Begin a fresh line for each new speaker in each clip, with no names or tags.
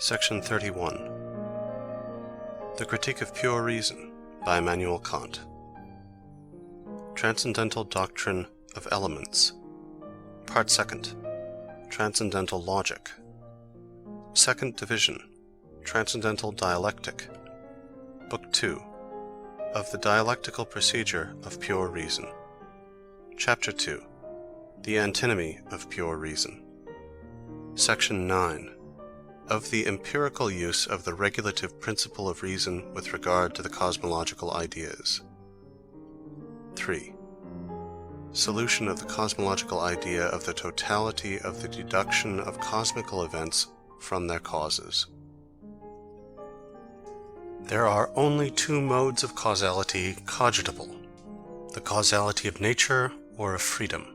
Section 31. The Kritik of Pure Reason by Immanuel Kant. Transcendental Doctrine of Elements. Part 2nd. Transcendental Logic. Second Division. Transcendental Dialectic. Book 2. Of the Dialectical Procedure of Pure Reason. Chapter 2. The Antinomy of Pure Reason. Section 9. Of the empirical use of the regulative principle of reason with regard to the cosmological ideas. 3. Solution of the cosmological idea of the totality of the deduction of cosmical events from their causes. There are only two modes of causality cogitable: the causality of nature or of freedom.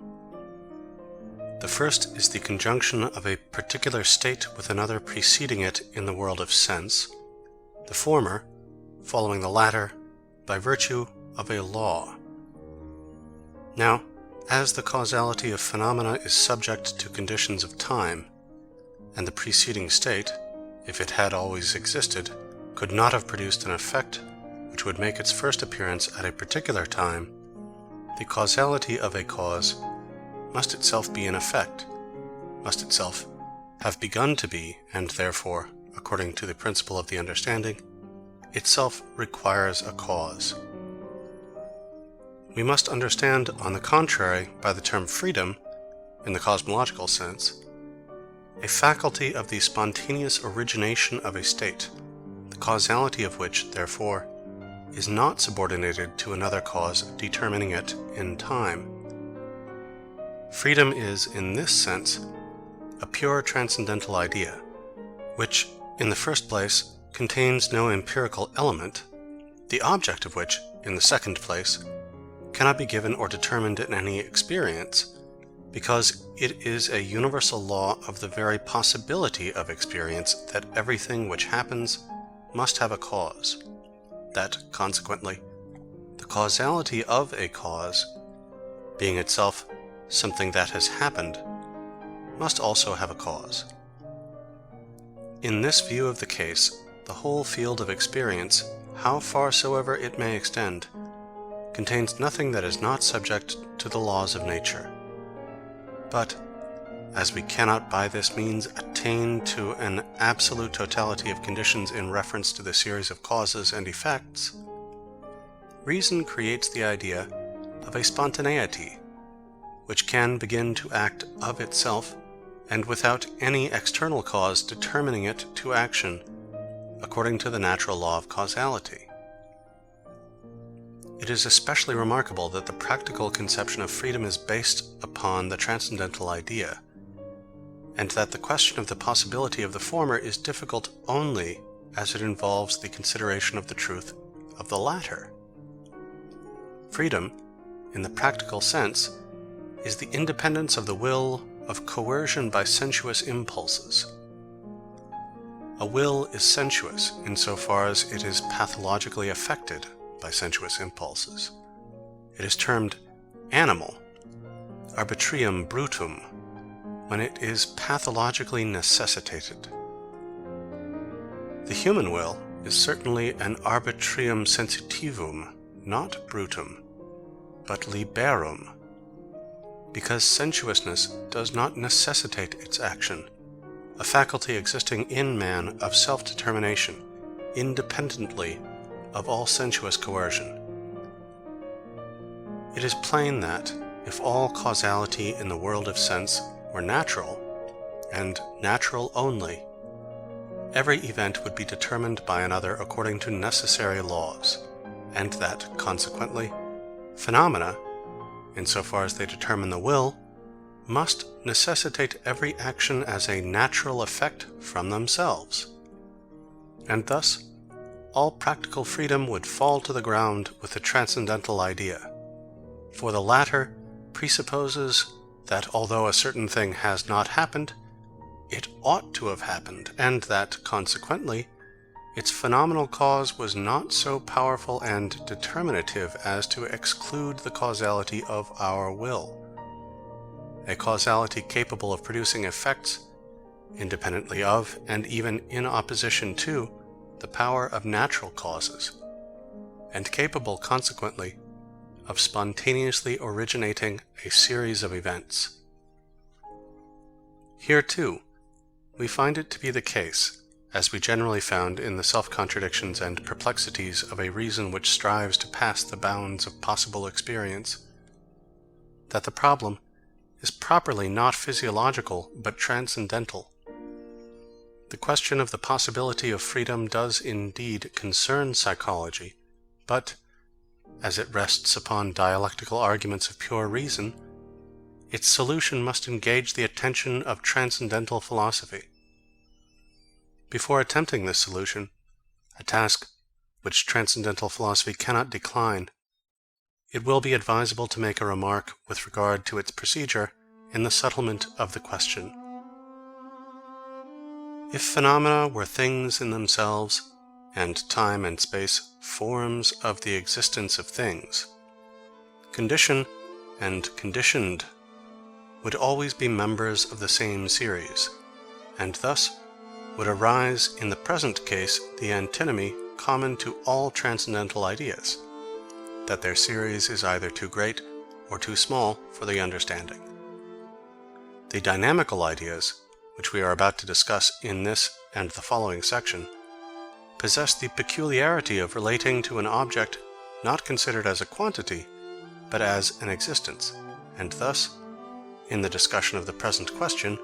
The first is the conjunction of a particular state with another preceding it in the world of sense, the former following the latter by virtue of a law. Now, as the causality of phenomena is subject to conditions of time, and the preceding state, if it had always existed, could not have produced an effect which would make its first appearance at a particular time, the causality of a cause must itself be an effect, must itself have begun to be, and therefore, according to the principle of the understanding, itself requires a cause. We must understand, on the contrary, by the term freedom, in the cosmological sense, a faculty of the spontaneous origination of a state, the causality of which, therefore, is not subordinated to another cause determining it in time. Freedom is, in this sense, a pure transcendental idea, which, in the first place, contains no empirical element, the object of which, in the second place, cannot be given or determined in any experience, because it is a universal law of the very possibility of experience that everything which happens must have a cause, that, consequently, the causality of a cause, being itself something that has happened, must also have a cause. In this view of the case, the whole field of experience, how far soever it may extend, contains nothing that is not subject to the laws of nature. But, as we cannot by this means attain to an absolute totality of conditions in reference to the series of causes and effects, reason creates the idea of a spontaneity, which can begin to act of itself, and without any external cause determining it to action, according to the natural law of causality. It is especially remarkable that the practical conception of freedom is based upon the transcendental idea, and that the question of the possibility of the former is difficult only as it involves the consideration of the truth of the latter. Freedom, in the practical sense, is the independence of the will of coercion by sensuous impulses. A will is sensuous insofar as it is pathologically affected by sensuous impulses. It is termed animal, arbitrium brutum, when it is pathologically necessitated. The human will is certainly an arbitrium sensitivum, not brutum, but liberum, because sensuousness does not necessitate its action, a faculty existing in man of self-determination, independently of all sensuous coercion. It is plain that, if all causality in the world of sense were natural, and natural only, every event would be determined by another according to necessary laws, and that, consequently, phenomena, insofar as they determine the will, must necessitate every action as a natural effect from themselves. And thus, all practical freedom would fall to the ground with the transcendental idea, for the latter presupposes that although a certain thing has not happened, it ought to have happened, and that, consequently, its phenomenal cause was not so powerful and determinative as to exclude the causality of our will, a causality capable of producing effects independently of, and even in opposition to, the power of natural causes, and capable, consequently, of spontaneously originating a series of events. Here, too, we find it to be the case, as we generally found in the self-contradictions and perplexities of a reason which strives to pass the bounds of possible experience, that the problem is properly not physiological but transcendental. The question of the possibility of freedom does indeed concern psychology, but, as it rests upon dialectical arguments of pure reason, its solution must engage the attention of transcendental philosophy. Before attempting this solution, a task which transcendental philosophy cannot decline, it will be advisable to make a remark with regard to its procedure in the settlement of the question. If phenomena were things in themselves, and time and space forms of the existence of things, condition and conditioned would always be members of the same series, and thus would arise in the present case the antinomy common to all transcendental ideas, that their series is either too great or too small for the understanding. The dynamical ideas, which we are about to discuss in this and the following section, possess the peculiarity of relating to an object not considered as a quantity, but as an existence, and thus, in the discussion of the present question,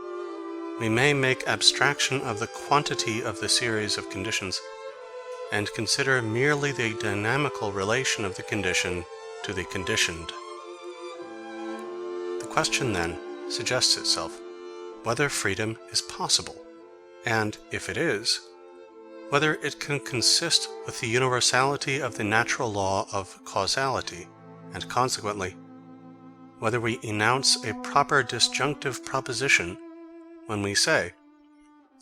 we may make abstraction of the quantity of the series of conditions, and consider merely the dynamical relation of the condition to the conditioned. The question then suggests itself whether freedom is possible, and, if it is, whether it can consist with the universality of the natural law of causality, and consequently, whether we enounce a proper disjunctive proposition when we say,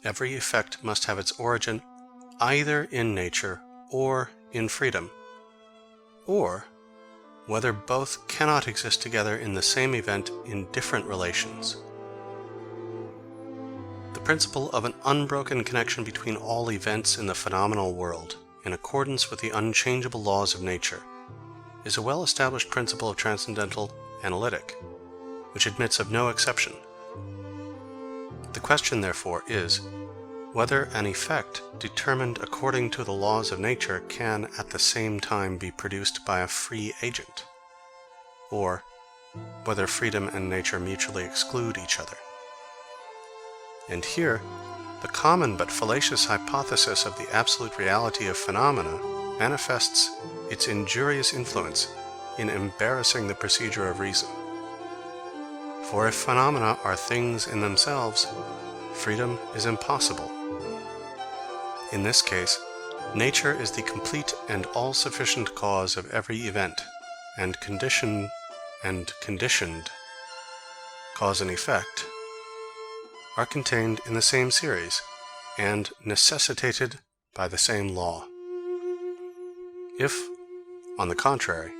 every effect must have its origin either in nature or in freedom, or whether both cannot exist together in the same event in different relations. The principle of an unbroken connection between all events in the phenomenal world, in accordance with the unchangeable laws of nature, is a well-established principle of transcendental analytic, which admits of no exception. The question, therefore, is whether an effect determined according to the laws of nature can at the same time be produced by a free agent, or whether freedom and nature mutually exclude each other. And here, the common but fallacious hypothesis of the absolute reality of phenomena manifests its injurious influence in embarrassing the procedure of reason. For if phenomena are things in themselves, freedom is impossible. In this case, nature is the complete and all-sufficient cause of every event, and condition and conditioned, cause and effect, are contained in the same series, and necessitated by the same law. If, on the contrary,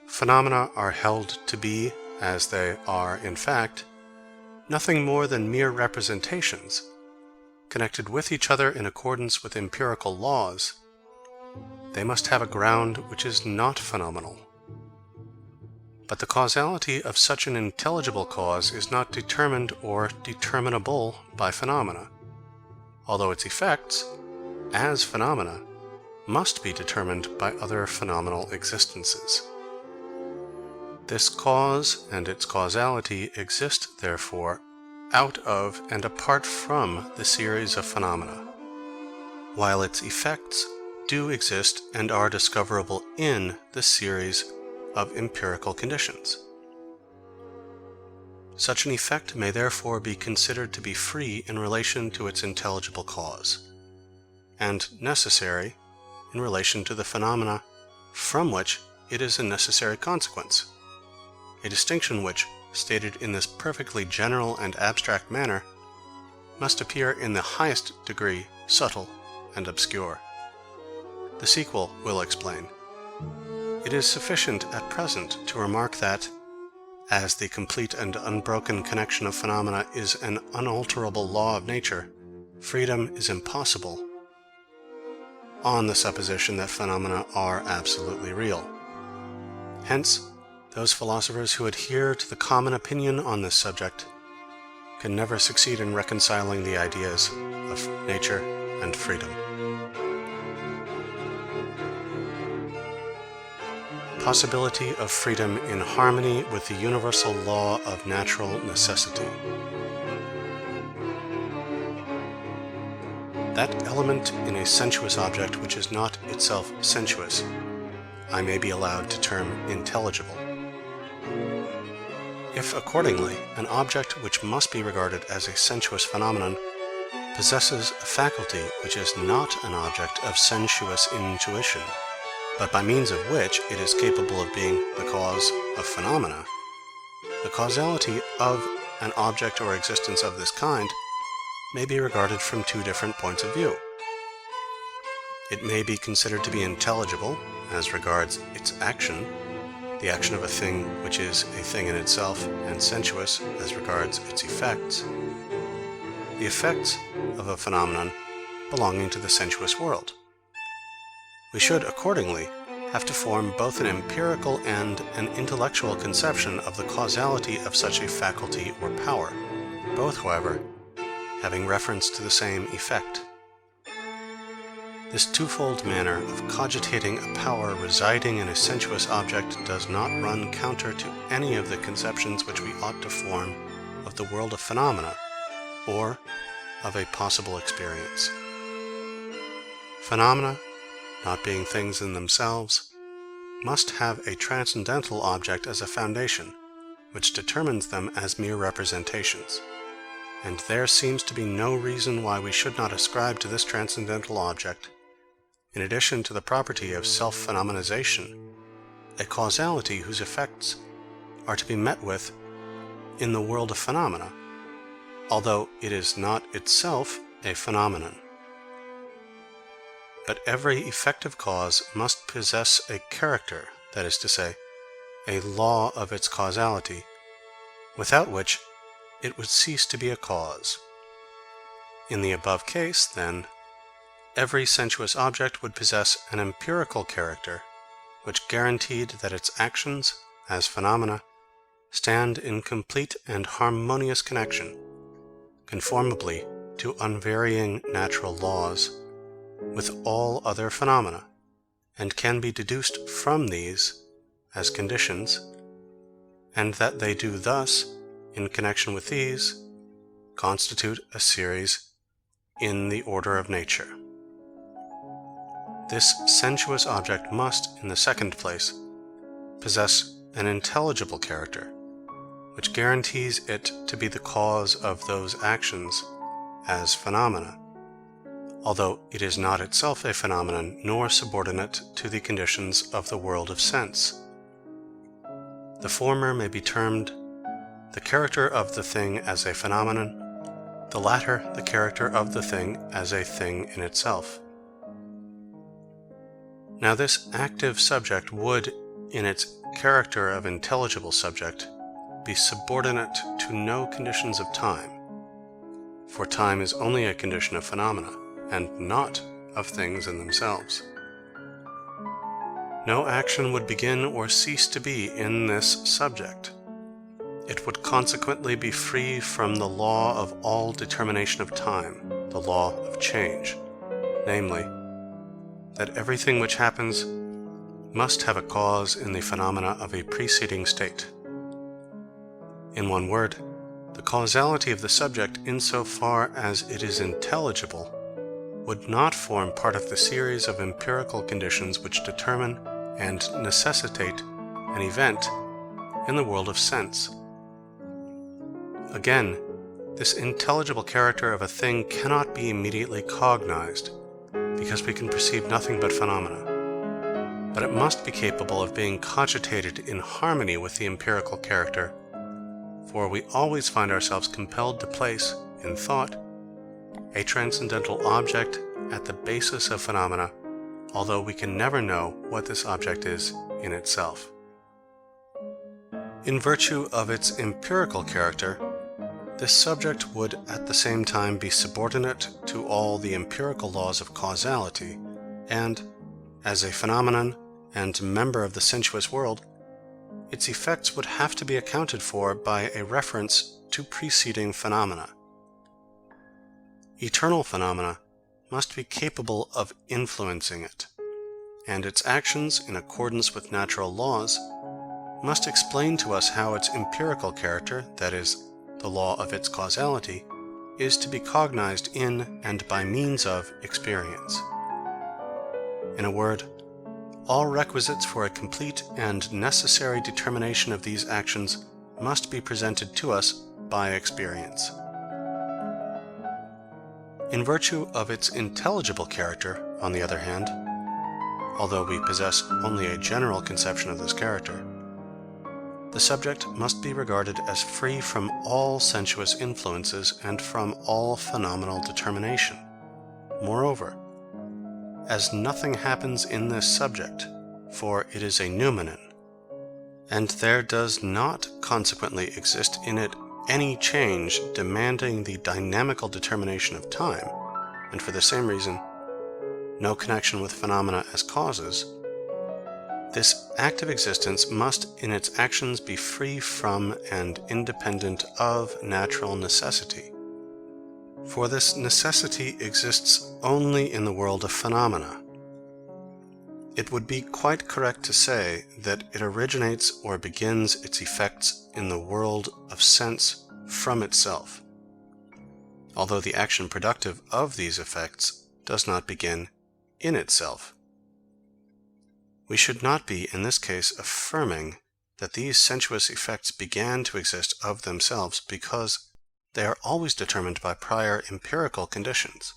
phenomena are held to be, as they are in fact, nothing more than mere representations, connected with each other in accordance with empirical laws, they must have a ground which is not phenomenal. But the causality of such an intelligible cause is not determined or determinable by phenomena, although its effects, as phenomena, must be determined by other phenomenal existences. This cause and its causality exist, therefore, out of and apart from the series of phenomena, while its effects do exist and are discoverable in the series of empirical conditions. Such an effect may therefore be considered to be free in relation to its intelligible cause, and necessary in relation to the phenomena from which it is a necessary consequence, a distinction which, stated in this perfectly general and abstract manner, must appear in the highest degree subtle and obscure. The sequel will explain. It is sufficient at present to remark that, as the complete and unbroken connection of phenomena is an unalterable law of nature, freedom is impossible, on the supposition that phenomena are absolutely real. Hence, those philosophers who adhere to the common opinion on this subject can never succeed in reconciling the ideas of nature and freedom. Possibility of freedom in harmony with the universal law of natural necessity. That element in a sensuous object which is not itself sensuous, I may be allowed to term intelligible. If, accordingly, an object which must be regarded as a sensuous phenomenon possesses a faculty which is not an object of sensuous intuition, but by means of which it is capable of being the cause of phenomena, the causality of an object or existence of this kind may be regarded from two different points of view. It may be considered to be intelligible as regards its action, the action of a thing which is a thing in itself, and sensuous as regards its effects, the effects of a phenomenon belonging to the sensuous world. We should, accordingly, have to form both an empirical and an intellectual conception of the causality of such a faculty or power, both, however, having reference to the same effect. This twofold manner of cogitating a power residing in a sensuous object does not run counter to any of the conceptions which we ought to form of the world of phenomena, or of a possible experience. Phenomena, not being things in themselves, must have a transcendental object as a foundation, which determines them as mere representations. And there seems to be no reason why we should not ascribe to this transcendental object, in addition to the property of self-phenomenization, a causality whose effects are to be met with in the world of phenomena, although it is not itself a phenomenon. But every effective cause must possess a character, that is to say, a law of its causality, without which it would cease to be a cause. In the above case, then, every sensuous object would possess an empirical character, which guaranteed that its actions, as phenomena, stand in complete and harmonious connection, conformably to unvarying natural laws, with all other phenomena, and can be deduced from these as conditions, and that they do thus, in connection with these, constitute a series in the order of nature. This sensuous object must, in the second place, possess an intelligible character, which guarantees it to be the cause of those actions as phenomena, although it is not itself a phenomenon nor subordinate to the conditions of the world of sense. The former may be termed the character of the thing as a phenomenon, the latter the character of the thing as a thing in itself. Now this active subject would, in its character of intelligible subject, be subordinate to no conditions of time, for time is only a condition of phenomena, and not of things in themselves. No action would begin or cease to be in this subject. It would consequently be free from the law of all determination of time, the law of change, namely, that everything which happens must have a cause in the phenomena of a preceding state. In one word, the causality of the subject, insofar as it is intelligible, would not form part of the series of empirical conditions which determine and necessitate an event in the world of sense. Again, this intelligible character of a thing cannot be immediately cognized, because we can perceive nothing but phenomena, but it must be capable of being cogitated in harmony with the empirical character, for we always find ourselves compelled to place, in thought, a transcendental object at the basis of phenomena, although we can never know what this object is in itself. In virtue of its empirical character, this subject would at the same time be subordinate to all the empirical laws of causality, and, as a phenomenon and member of the sensuous world, its effects would have to be accounted for by a reference to preceding phenomena. Eternal phenomena must be capable of influencing it, and its actions, in accordance with natural laws, must explain to us how its empirical character, that is, the law of its causality, is to be cognized in and by means of experience. In a word, all requisites for a complete and necessary determination of these actions must be presented to us by experience. In virtue of its intelligible character, on the other hand, although we possess only a general conception of this character, the subject must be regarded as free from all sensuous influences and from all phenomenal determination. Moreover, as nothing happens in this subject, for it is a noumenon, and there does not consequently exist in it any change demanding the dynamical determination of time, and for the same reason, no connection with phenomena as causes, this active existence must in its actions be free from and independent of natural necessity. For this necessity exists only in the world of phenomena. It would be quite correct to say that it originates or begins its effects in the world of sense from itself, although the action productive of these effects does not begin in itself. We should not be, in this case, affirming that these sensuous effects began to exist of themselves, because they are always determined by prior empirical conditions,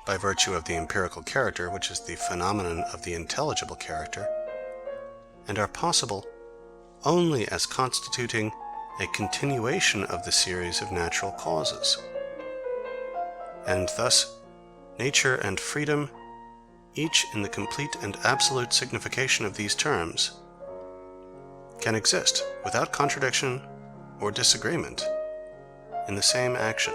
by virtue of the empirical character, which is the phenomenon of the intelligible character, and are possible only as constituting a continuation of the series of natural causes. And thus, nature and freedom, each in the complete and absolute signification of these terms, can exist without contradiction or disagreement in the same action.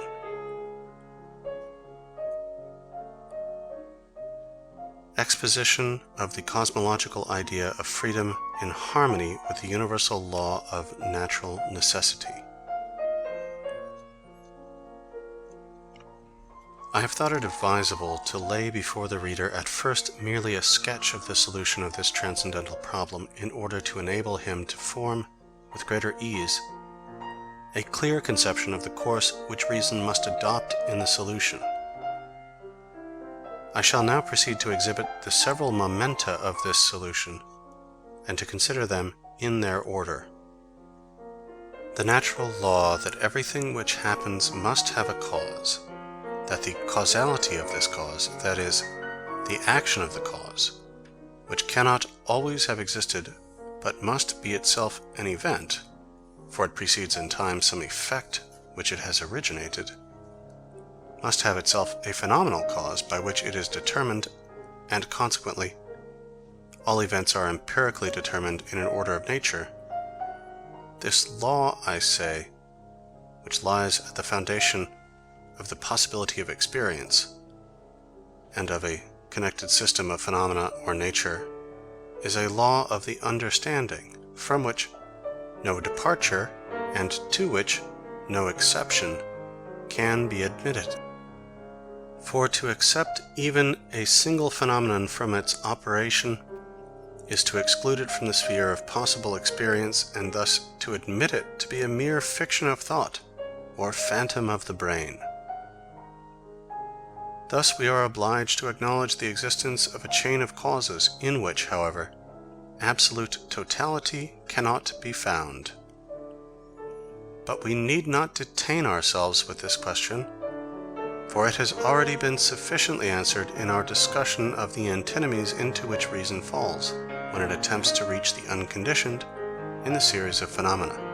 Exposition of the cosmological idea of freedom in harmony with the universal law of natural necessity. I have thought it advisable to lay before the reader at first merely a sketch of the solution of this transcendental problem, in order to enable him to form, with greater ease, a clear conception of the course which reason must adopt in the solution. I shall now proceed to exhibit the several momenta of this solution, and to consider them in their order. The natural law that everything which happens must have a cause, that the causality of this cause, that is, the action of the cause, which cannot always have existed, but must be itself an event, for it precedes in time some effect which it has originated, must have itself a phenomenal cause by which it is determined, and consequently, all events are empirically determined in an order of nature. This law, I say, which lies at the foundation of the possibility of experience, and of a connected system of phenomena or nature, is a law of the understanding, from which no departure, and to which no exception, can be admitted. For to accept even a single phenomenon from its operation is to exclude it from the sphere of possible experience, and thus to admit it to be a mere fiction of thought, or phantom of the brain. Thus we are obliged to acknowledge the existence of a chain of causes, in which, however, absolute totality cannot be found. But we need not detain ourselves with this question, for it has already been sufficiently answered in our discussion of the antinomies into which reason falls, when it attempts to reach the unconditioned in the series of phenomena.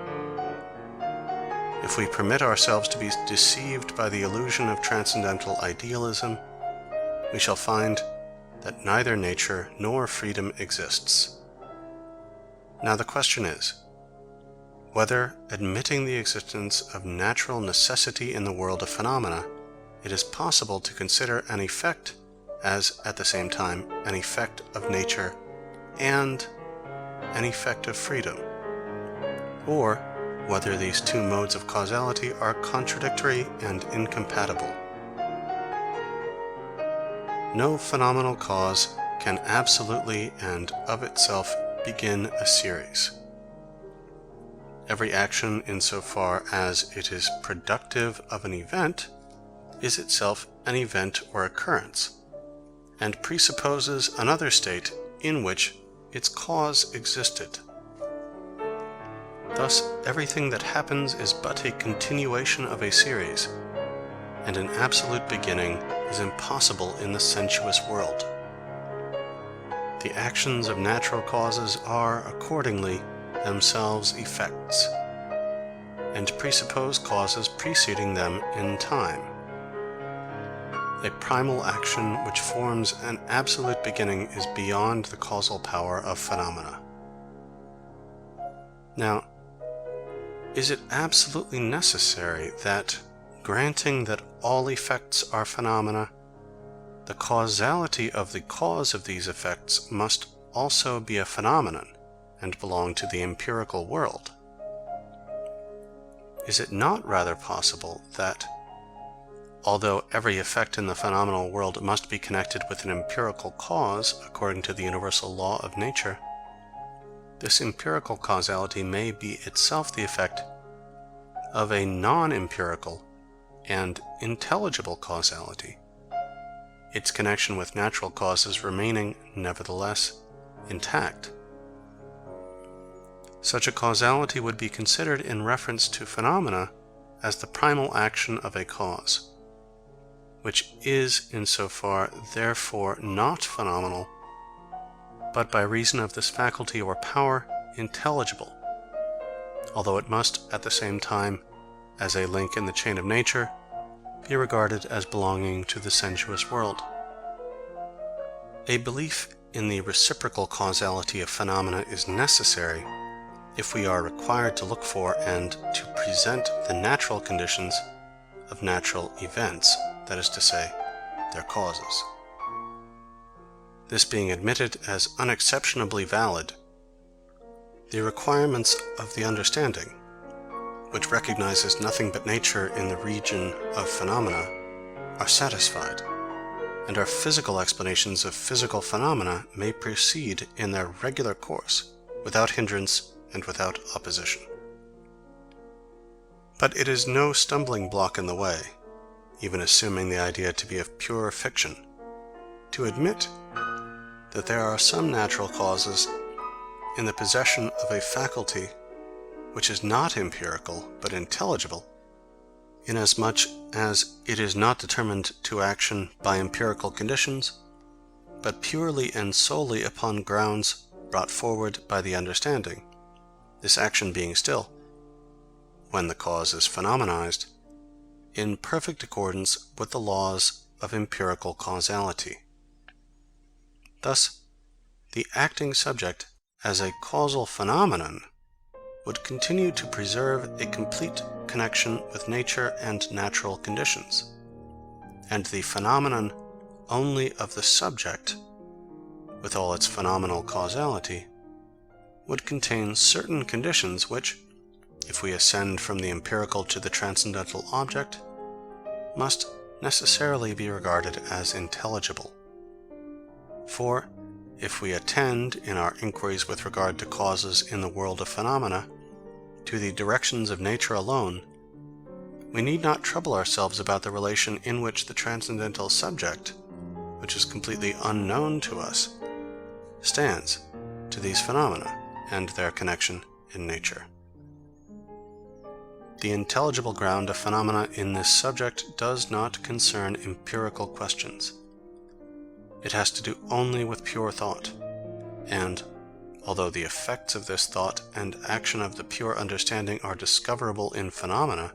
If we permit ourselves to be deceived by the illusion of transcendental idealism, we shall find that neither nature nor freedom exists. Now the question is, whether, admitting the existence of natural necessity in the world of phenomena, it is possible to consider an effect as, at the same time, an effect of nature and an effect of freedom, or whether these two modes of causality are contradictory and incompatible. No phenomenal cause can absolutely and of itself begin a series. Every action, insofar as it is productive of an event, is itself an event or occurrence, and presupposes another state in which its cause existed. Thus, everything that happens is but a continuation of a series, and an absolute beginning is impossible in the sensuous world. The actions of natural causes are, accordingly, themselves effects, and presuppose causes preceding them in time. A primal action which forms an absolute beginning is beyond the causal power of phenomena. Now, is it absolutely necessary that, granting that all effects are phenomena, the causality of the cause of these effects must also be a phenomenon and belong to the empirical world? Is it not rather possible that, although every effect in the phenomenal world must be connected with an empirical cause according to the universal law of nature, this empirical causality may be itself the effect of a non-empirical and intelligible causality, its connection with natural causes remaining, nevertheless, intact? Such a causality would be considered in reference to phenomena as the primal action of a cause, which is insofar therefore not phenomenal, but by reason of this faculty or power intelligible, although it must at the same time, as a link in the chain of nature, be regarded as belonging to the sensuous world. A belief in the reciprocal causality of phenomena is necessary if we are required to look for and to present the natural conditions of natural events, that is to say, their causes. This being admitted as unexceptionably valid, the requirements of the understanding, which recognizes nothing but nature in the region of phenomena, are satisfied, and our physical explanations of physical phenomena may proceed in their regular course, without hindrance and without opposition. But it is no stumbling block in the way, even assuming the idea to be of pure fiction, to admit that there are some natural causes in the possession of a faculty which is not empirical but intelligible, inasmuch as it is not determined to action by empirical conditions, but purely and solely upon grounds brought forward by the understanding, this action being still, when the cause is phenomenized, in perfect accordance with the laws of empirical causality. Thus, the acting subject as a causal phenomenon would continue to preserve a complete connection with nature and natural conditions, and the phenomenon only of the subject, with all its phenomenal causality, would contain certain conditions which, if we ascend from the empirical to the transcendental object, must necessarily be regarded as intelligible. For, if we attend, in our inquiries with regard to causes in the world of phenomena, to the directions of nature alone, we need not trouble ourselves about the relation in which the transcendental subject, which is completely unknown to us, stands to these phenomena and their connection in nature. The intelligible ground of phenomena in this subject does not concern empirical questions. It has to do only with pure thought, and, although the effects of this thought and action of the pure understanding are discoverable in phenomena,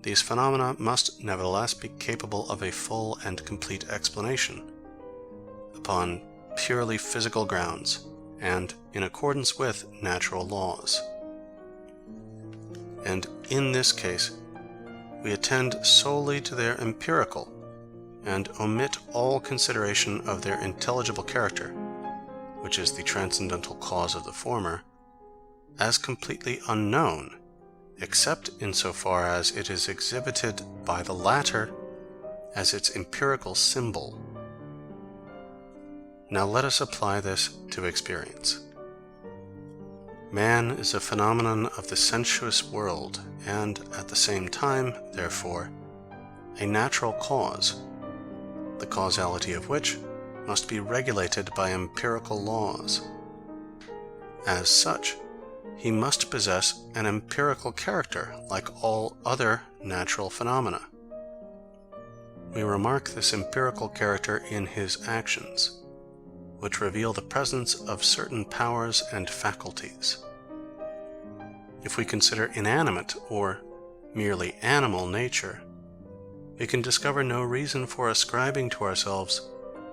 these phenomena must nevertheless be capable of a full and complete explanation, upon purely physical grounds, and in accordance with natural laws. and in this case we attend solely to their empirical and omit all consideration of their intelligible character, which is the transcendental cause of the former, as completely unknown, except insofar as it is exhibited by the latter as its empirical symbol. Now let us apply this to experience. Man is a phenomenon of the sensuous world, and at the same time, therefore, a natural cause, the causality of which must be regulated by empirical laws. As such, he must possess an empirical character like all other natural phenomena. We remark this empirical character in his actions, which reveal the presence of certain powers and faculties. If we consider inanimate or merely animal nature, we can discover no reason for ascribing to ourselves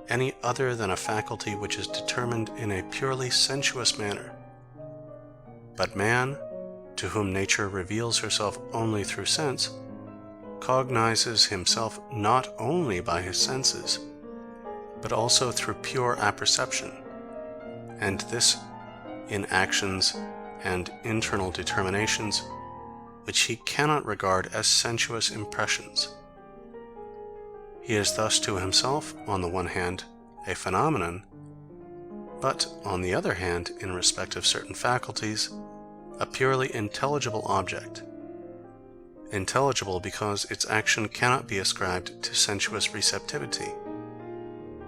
any other than a faculty which is determined in a purely sensuous manner. But man, to whom nature reveals herself only through sense, cognizes himself not only by his senses, but also through pure apperception, and this in actions and internal determinations which he cannot regard as sensuous impressions. He is thus to himself, on the one hand, a phenomenon, but on the other hand, in respect of certain faculties, a purely intelligible object. Intelligible because its action cannot be ascribed to sensuous receptivity.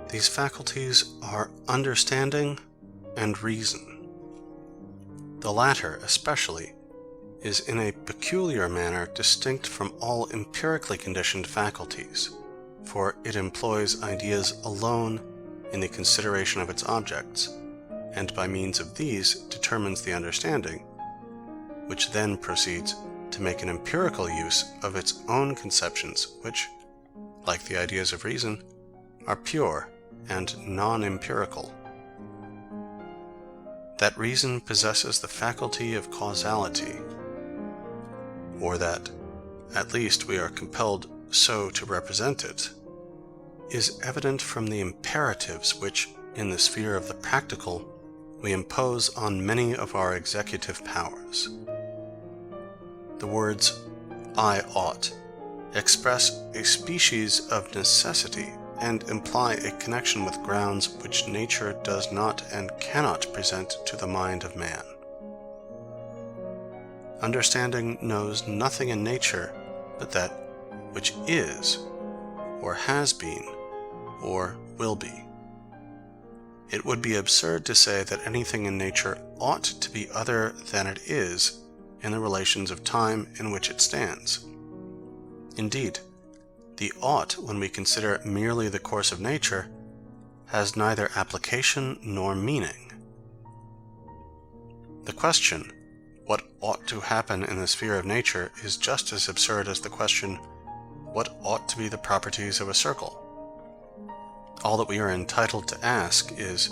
These faculties are understanding and reason. The latter, especially, is in a peculiar manner distinct from all empirically conditioned faculties, for it employs ideas alone in the consideration of its objects, and by means of these determines the understanding, which then proceeds to make an empirical use of its own conceptions, which, like the ideas of reason, are pure and non-empirical. That reason possesses the faculty of causality, or that, at least, we are compelled so to represent it, is evident from the imperatives which, in the sphere of the practical, we impose on many of our executive powers. The words "I ought" express a species of necessity and imply a connection with grounds which nature does not and cannot present to the mind of man. Understanding knows nothing in nature but that which is, or has been, or will be. It would be absurd to say that anything in nature ought to be other than it is in the relations of time in which it stands. Indeed, the ought, when we consider merely the course of nature, has neither application nor meaning. The question, what ought to happen in the sphere of nature, is just as absurd as the question, what ought to be the properties of a circle? All that we are entitled to ask is,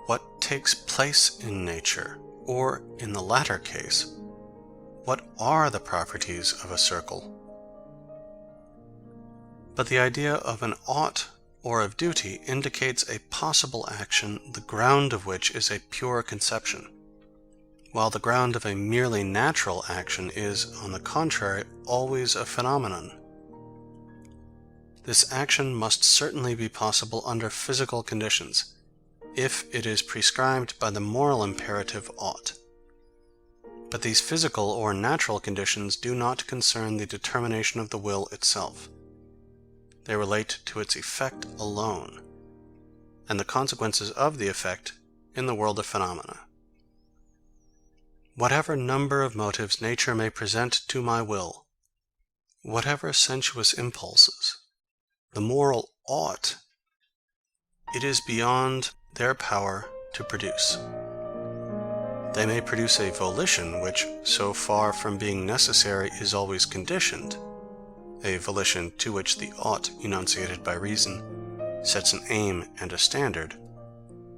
what takes place in nature, or, in the latter case, what are the properties of a circle? But the idea of an ought or of duty indicates a possible action, the ground of which is a pure conception, while the ground of a merely natural action is, on the contrary, always a phenomenon. This action must certainly be possible under physical conditions, if it is prescribed by the moral imperative ought. But these physical or natural conditions do not concern the determination of the will itself. They relate to its effect alone, and the consequences of the effect in the world of phenomena. Whatever number of motives nature may present to my will, whatever sensuous impulses, the moral ought, it is beyond their power to produce. They may produce a volition which, so far from being necessary, is always conditioned, a volition to which the ought enunciated by reason sets an aim and a standard,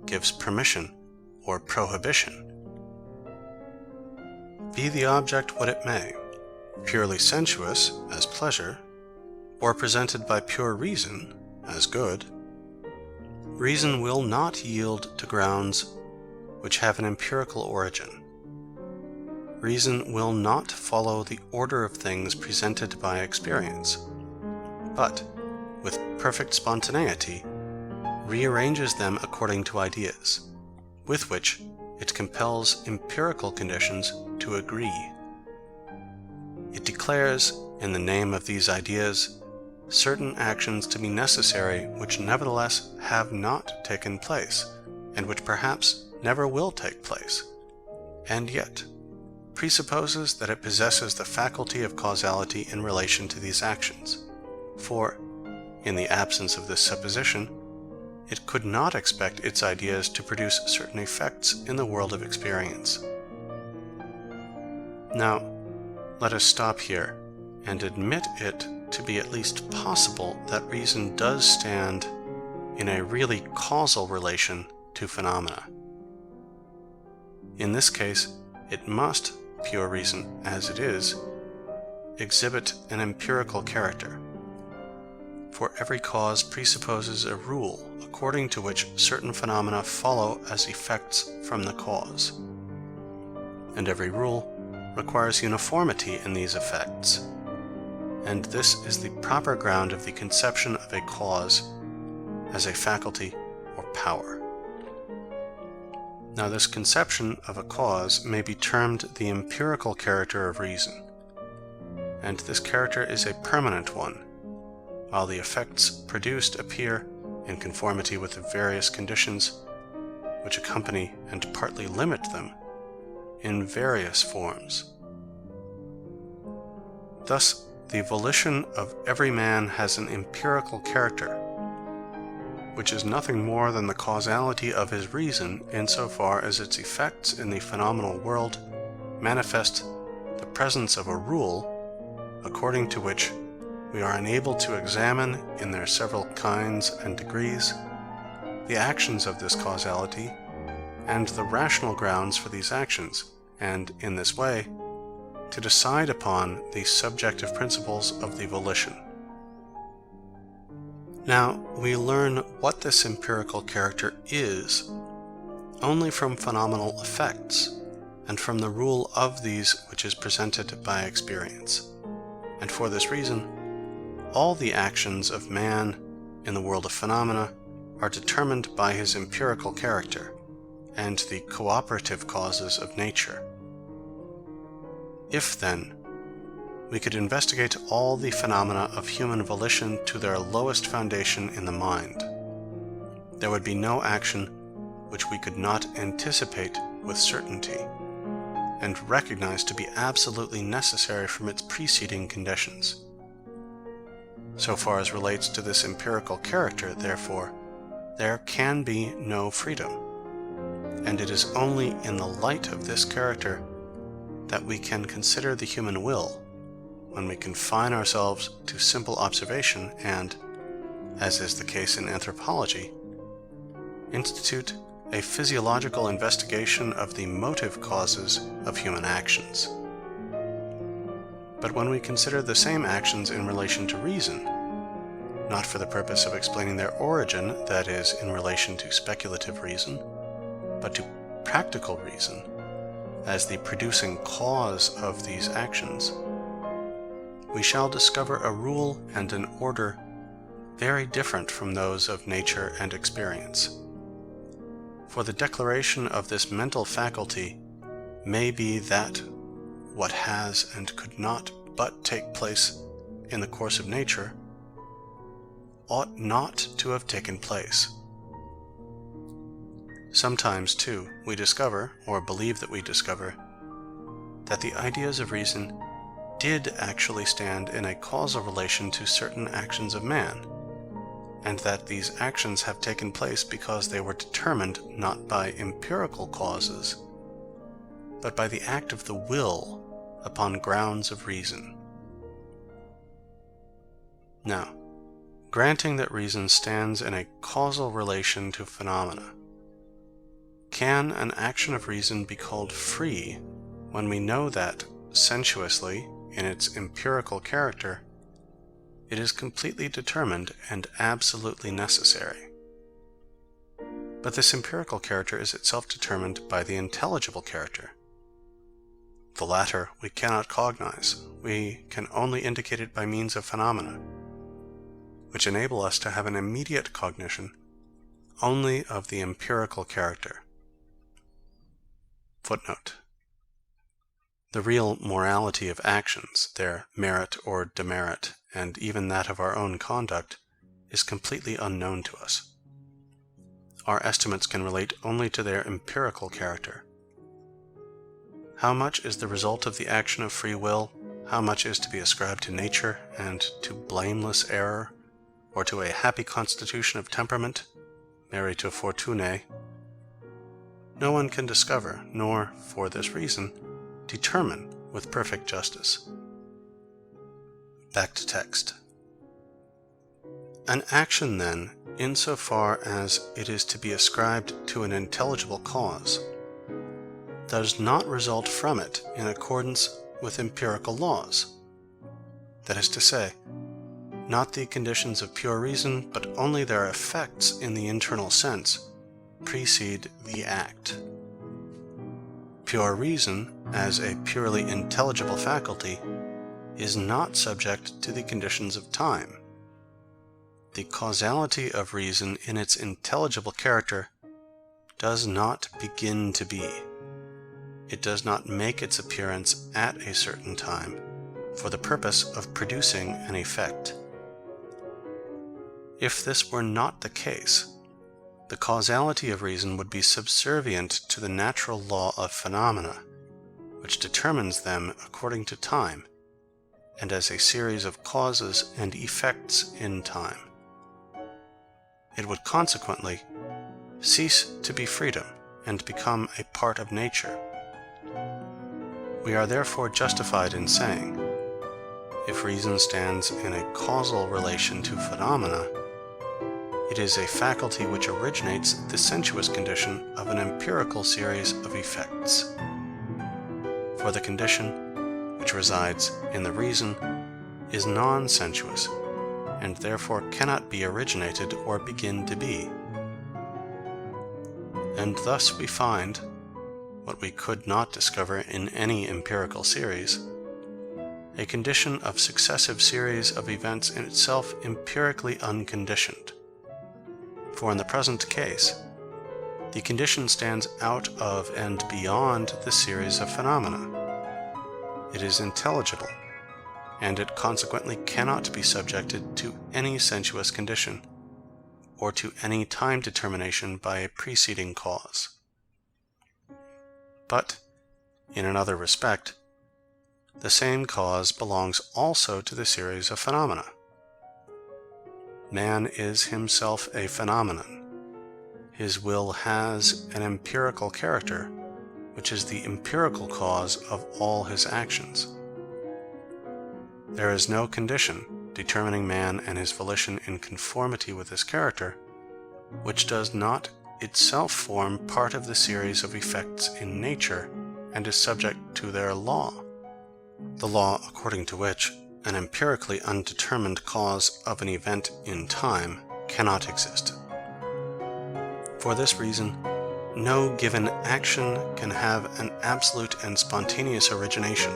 gives permission or prohibition. be the object what it may, purely sensuous as pleasure, or presented by pure reason as good, reason will not yield to grounds which have an empirical origin. Reason will not follow the order of things presented by experience, but, with perfect spontaneity, rearranges them according to ideas, with which it compels empirical conditions to agree. It declares, in the name of these ideas, certain actions to be necessary which nevertheless have not taken place, and which perhaps never will take place, and yet presupposes that it possesses the faculty of causality in relation to these actions, for, in the absence of this supposition, it could not expect its ideas to produce certain effects in the world of experience. Now, let us stop here and admit it to be at least possible that reason does stand in a really causal relation to phenomena. In this case, it must, pure reason as it is, exhibit an empirical character. For every cause presupposes a rule according to which certain phenomena follow as effects from the cause. And every rule requires uniformity in these effects. And this is the proper ground of the conception of a cause as a faculty or power. Now, this conception of a cause may be termed the empirical character of reason, and this character is a permanent one, while the effects produced appear in conformity with the various conditions which accompany and partly limit them in various forms. Thus, the volition of every man has an empirical character, which is nothing more than the causality of his reason insofar as its effects in the phenomenal world manifest the presence of a rule according to which we are enabled to examine in their several kinds and degrees the actions of this causality and the rational grounds for these actions, and in this way to decide upon the subjective principles of the volition. Now, we learn what this empirical character is only from phenomenal effects, and from the rule of these which is presented by experience. And for this reason, all the actions of man in the world of phenomena are determined by his empirical character, and the cooperative causes of nature. If, then, we could investigate all the phenomena of human volition to their lowest foundation in the mind, there would be no action which we could not anticipate with certainty, and recognize to be absolutely necessary from its preceding conditions. So far as relates to this empirical character, therefore, there can be no freedom, and it is only in the light of this character that we can consider the human will, when we confine ourselves to simple observation and, as is the case in anthropology, institute a physiological investigation of the motive causes of human actions. But when we consider the same actions in relation to reason, not for the purpose of explaining their origin, that is, in relation to speculative reason, but to practical reason, as the producing cause of these actions, we shall discover a rule and an order very different from those of nature and experience. For the declaration of this mental faculty may be that what has and could not but take place in the course of nature ought not to have taken place. Sometimes, too, we discover, or believe that we discover, that the ideas of reason did actually stand in a causal relation to certain actions of man, and that these actions have taken place because they were determined not by empirical causes, but by the act of the will upon grounds of reason. Now, granting that reason stands in a causal relation to phenomena, can an action of reason be called free when we know that, sensuously, in its empirical character, it is completely determined and absolutely necessary. But this empirical character is itself determined by the intelligible character. The latter we cannot cognize, we can only indicate it by means of phenomena, which enable us to have an immediate cognition only of the empirical character. Footnote: the real morality of actions, their merit or demerit, and even that of our own conduct, is completely unknown to us. Our estimates can relate only to their empirical character. How much is the result of the action of free will, how much is to be ascribed to nature and to blameless error, or to a happy constitution of temperament, merito fortunae, no one can discover, nor, for this reason, determine with perfect justice. Back to text. An action, then, insofar as it is to be ascribed to an intelligible cause, does not result from it in accordance with empirical laws. That is to say, not the conditions of pure reason, but only their effects in the internal sense, precede the act. Pure reason, as a purely intelligible faculty, is not subject to the conditions of time. The causality of reason in its intelligible character does not begin to be. It does not make its appearance at a certain time for the purpose of producing an effect. If this were not the case, the causality of reason would be subservient to the natural law of phenomena, which determines them according to time, and as a series of causes and effects in time. It would consequently cease to be freedom and become a part of nature. We are therefore justified in saying, if reason stands in a causal relation to phenomena, it is a faculty which originates the sensuous condition of an empirical series of effects. For the condition which resides in the reason is non-sensuous, and therefore cannot be originated or begin to be. And thus we find, what we could not discover in any empirical series, a condition of successive series of events in itself empirically unconditioned. For in the present case, the condition stands out of and beyond the series of phenomena. It is intelligible, and it consequently cannot be subjected to any sensuous condition, or to any time determination by a preceding cause. But, in another respect, the same cause belongs also to the series of phenomena. Man is himself a phenomenon. His will has an empirical character, which is the empirical cause of all his actions. There is no condition determining man and his volition in conformity with this character, which does not itself form part of the series of effects in nature and is subject to their law, the law according to which an empirically undetermined cause of an event in time cannot exist. For this reason, no given action can have an absolute and spontaneous origination,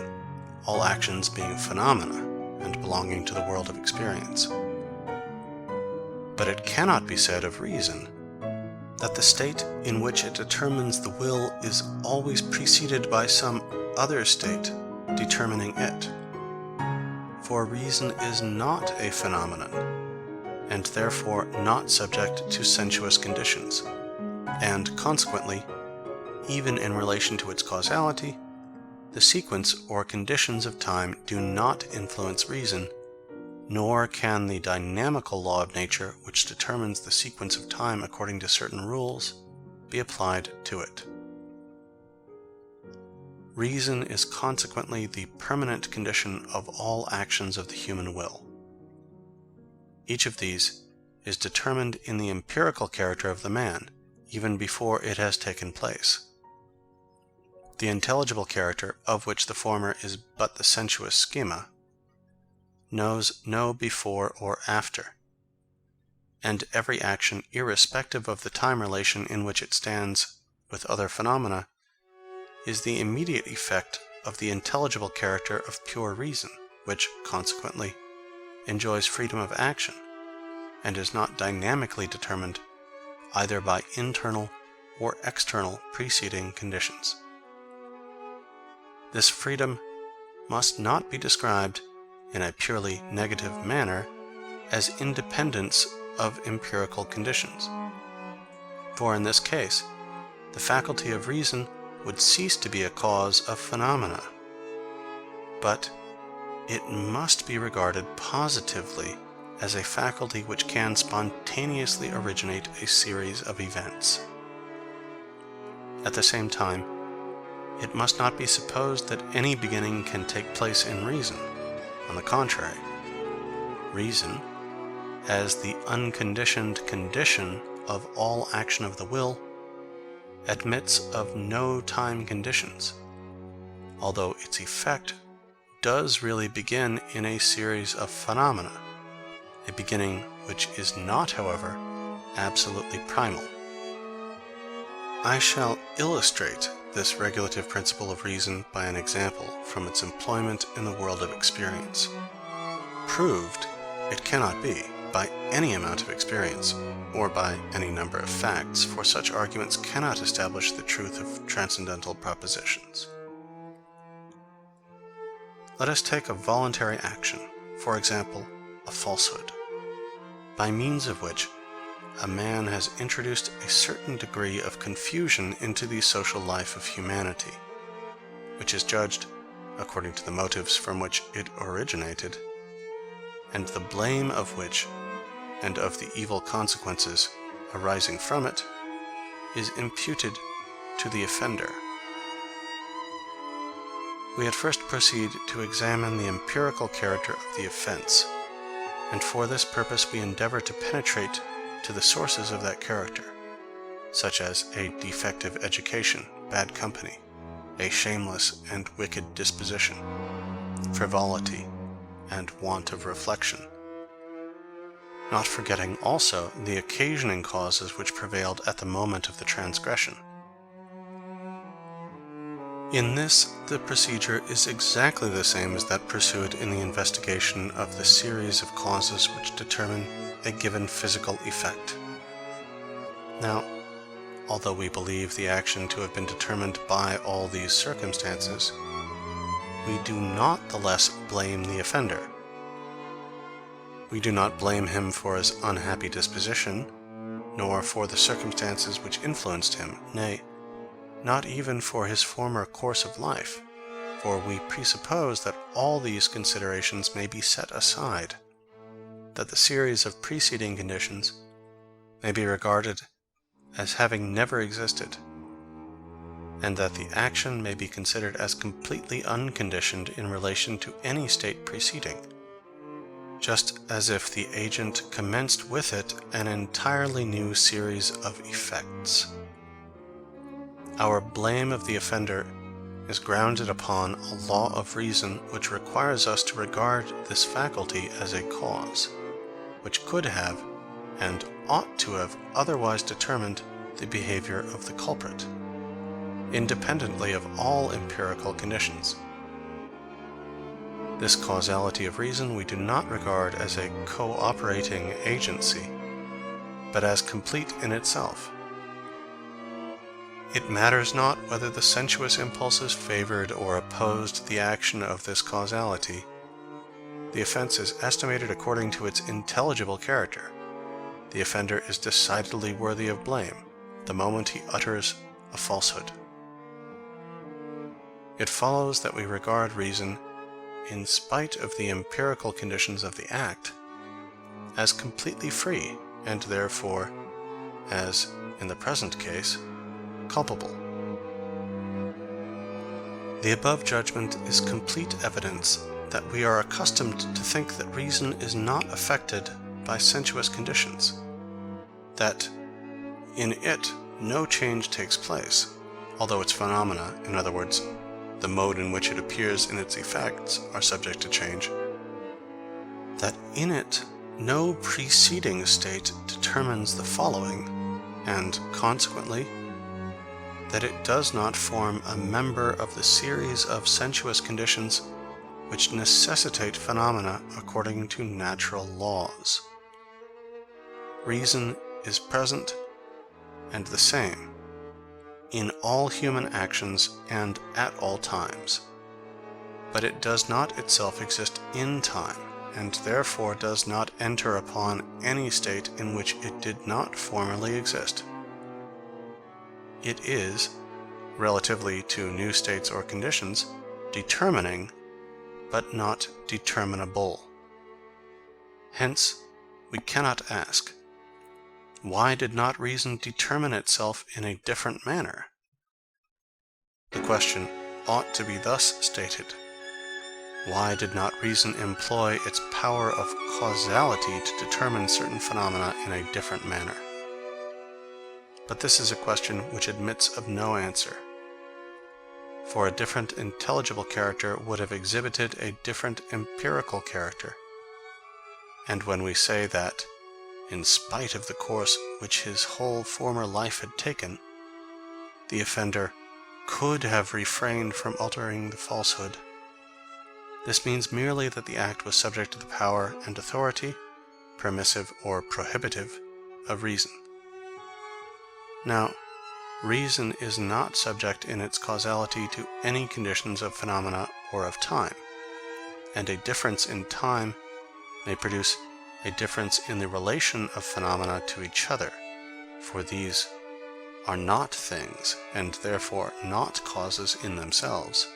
all actions being phenomena and belonging to the world of experience. But it cannot be said of reason that the state in which it determines the will is always preceded by some other state determining it. For reason is not a phenomenon, and therefore not subject to sensuous conditions, and consequently, even in relation to its causality, the sequence or conditions of time do not influence reason, nor can the dynamical law of nature, which determines the sequence of time according to certain rules, be applied to it. Reason is consequently the permanent condition of all actions of the human will. Each of these is determined in the empirical character of the man, even before it has taken place. the intelligible character, of which the former is but the sensuous schema, knows no before or after, and every action, irrespective of the time relation in which it stands with other phenomena, is the immediate effect of the intelligible character of pure reason, which, consequently, enjoys freedom of action, and is not dynamically determined either by internal or external preceding conditions. This freedom must not be described in a purely negative manner as independence of empirical conditions, for in this case, the faculty of reason would cease to be a cause of phenomena, but it must be regarded positively as a faculty which can spontaneously originate a series of events. At the same time, it must not be supposed that any beginning can take place in reason. On the contrary, reason, as the unconditioned condition of all action of the will, admits of no time conditions, although its effect does really begin in a series of phenomena, a beginning which is not, however, absolutely primal. I shall illustrate this regulative principle of reason by an example from its employment in the world of experience. Proved it cannot be by any amount of experience, or by any number of facts, for such arguments cannot establish the truth of transcendental propositions. Let us take a voluntary action, for example, a falsehood, by means of which a man has introduced a certain degree of confusion into the social life of humanity, which is judged according to the motives from which it originated, and the blame of which, and of the evil consequences arising from it, is imputed to the offender. We at first proceed to examine the empirical character of the offense, and for this purpose we endeavor to penetrate to the sources of that character, such as a defective education, bad company, a shameless and wicked disposition, frivolity, and want of reflection, not forgetting also the occasioning causes which prevailed at the moment of the transgression. In this, the procedure is exactly the same as that pursued in the investigation of the series of causes which determine a given physical effect. Now, although we believe the action to have been determined by all these circumstances, we do not the less blame the offender. We do not blame him for his unhappy disposition, nor for the circumstances which influenced him, nay, not even for his former course of life, for we presuppose that all these considerations may be set aside, that the series of preceding conditions may be regarded as having never existed, and that the action may be considered as completely unconditioned in relation to any state preceding, just as if the agent commenced with it an entirely new series of effects. Our blame of the offender is grounded upon a law of reason which requires us to regard this faculty as a cause, which could have and ought to have otherwise determined the behavior of the culprit, independently of all empirical conditions. This causality of reason we do not regard as a cooperating agency, but as complete in itself. It matters not whether the sensuous impulses favored or opposed the action of this causality. The offense is estimated according to its intelligible character. The offender is decidedly worthy of blame the moment he utters a falsehood. It follows that we regard reason, in spite of the empirical conditions of the act, as completely free, and therefore, as in the present case, culpable. The above judgment is complete evidence that we are accustomed to think that reason is not affected by sensuous conditions, that in it no change takes place, although its phenomena, in other words, the mode in which it appears in its effects, are subject to change, that in it no preceding state determines the following, and, consequently, that it does not form a member of the series of sensuous conditions which necessitate phenomena according to natural laws. Reason is present and the same in all human actions and at all times, but it does not itself exist in time, and therefore does not enter upon any state in which it did not formerly exist. It is, relatively to new states or conditions, determining, but not determinable. Hence, we cannot ask, why did not reason determine itself in a different manner? The question ought to be thus stated: why did not reason employ its power of causality to determine certain phenomena in a different manner? But this is a question which admits of no answer, for a different intelligible character would have exhibited a different empirical character. And when we say that, in spite of the course which his whole former life had taken, the offender could have refrained from uttering the falsehood, this means merely that the act was subject to the power and authority, permissive or prohibitive, of reason. Now, reason is not subject in its causality to any conditions of phenomena or of time, and a difference in time may produce a difference in the relation of phenomena to each other, for these are not things, and therefore not causes in themselves.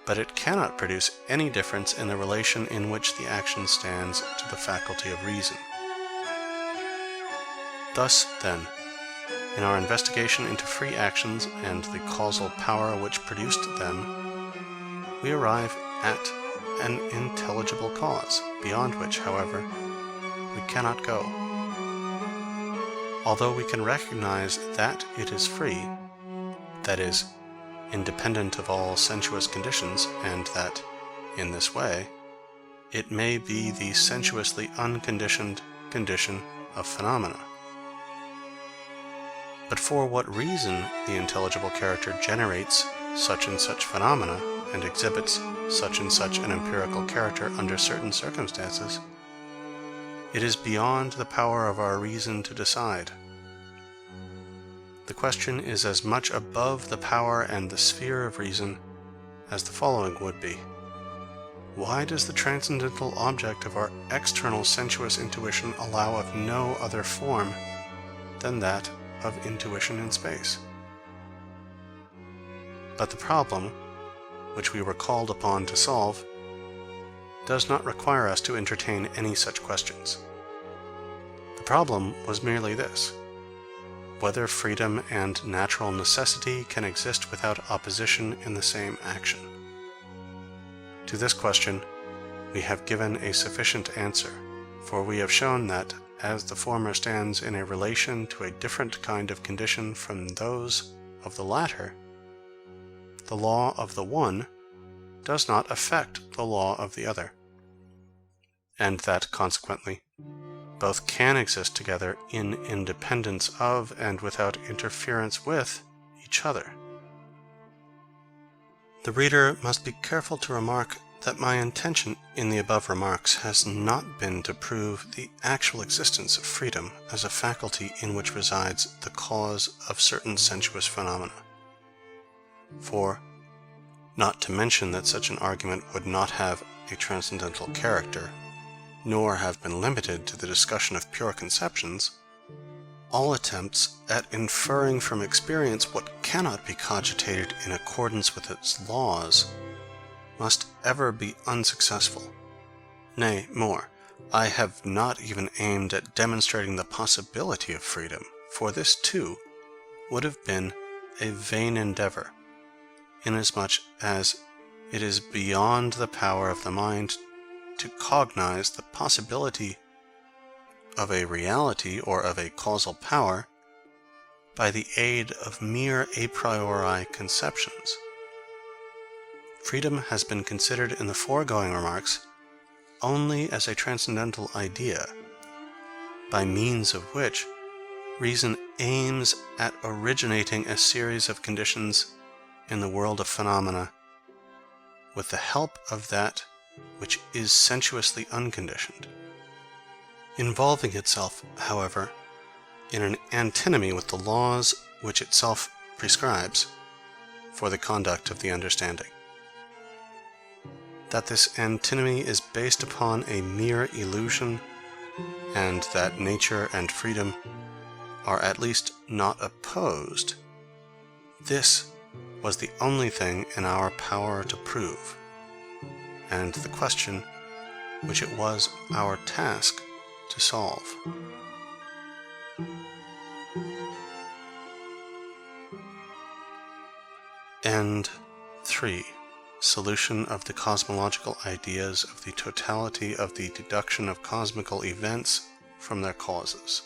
But it cannot produce any difference in the relation in which the action stands to the faculty of reason. Thus, then, in our investigation into free actions and the causal power which produced them, we arrive at an intelligible cause, beyond which, however, we cannot go. Although we can recognize that it is free, that is, independent of all sensuous conditions, and that, in this way, it may be the sensuously unconditioned condition of phenomena. But for what reason the intelligible character generates such and such phenomena and exhibits such and such an empirical character under certain circumstances, it is beyond the power of our reason to decide. The question is as much above the power and the sphere of reason as the following would be: why does the transcendental object of our external sensuous intuition allow of no other form than that of intuition in space? But the problem, which we were called upon to solve, does not require us to entertain any such questions. The problem was merely this: whether freedom and natural necessity can exist without opposition in the same action. To this question we have given a sufficient answer, for we have shown that, as the former stands in a relation to a different kind of condition from those of the latter, the law of the one does not affect the law of the other, and that, consequently, both can exist together in independence of and without interference with each other. The reader must be careful to remark that my intention in the above remarks has not been to prove the actual existence of freedom as a faculty in which resides the cause of certain sensuous phenomena. For, not to mention that such an argument would not have a transcendental character, nor have been limited to the discussion of pure conceptions, all attempts at inferring from experience what cannot be cogitated in accordance with its laws must ever be unsuccessful. Nay, more, I have not even aimed at demonstrating the possibility of freedom, for this too would have been a vain endeavor, inasmuch as it is beyond the power of the mind to cognize the possibility of a reality or of a causal power by the aid of mere a priori conceptions. Freedom has been considered in the foregoing remarks only as a transcendental idea, by means of which reason aims at originating a series of conditions in the world of phenomena with the help of that which is sensuously unconditioned, involving itself, however, in an antinomy with the laws which itself prescribes for the conduct of the understanding. That this antinomy is based upon a mere illusion, and that nature and freedom are at least not opposed, this was the only thing in our power to prove, and the question which it was our task to solve. End 3. Solution of the cosmological ideas of the totality of the deduction of cosmical events from their causes.